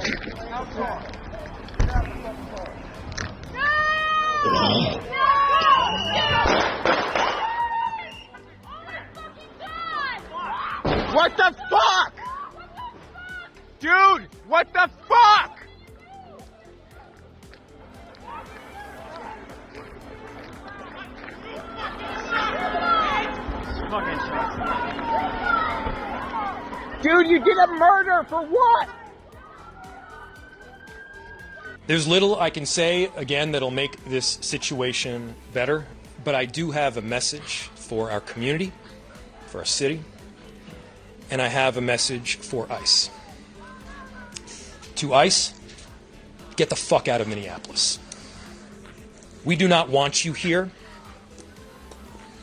What the fuck? Dude, what the fuck? Dude, you did a murder for what? There's little I can say, again, that'll make this situation better, but I do have a message for our community, for our city, and I have a message for ICE. To ICE, get the fuck out of Minneapolis. We do not want you here.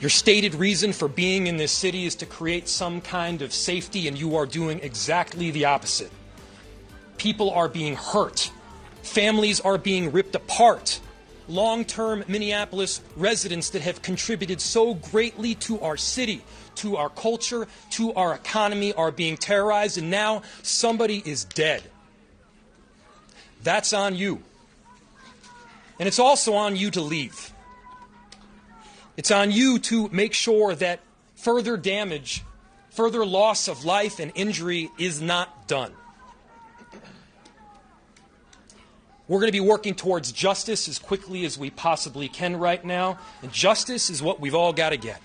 Your stated reason for being in this city is to create some kind of safety, and you are doing exactly the opposite. People are being hurt. Families are being ripped apart. Long-term Minneapolis residents that have contributed so greatly to our city, to our culture, to our economy are being terrorized, and now somebody is dead. That's on you. And it's also on you to leave. It's on you to make sure that further damage, further loss of life and injury is not done. We're going to be working towards justice as quickly as we possibly can right now, and justice is what we've all got to get.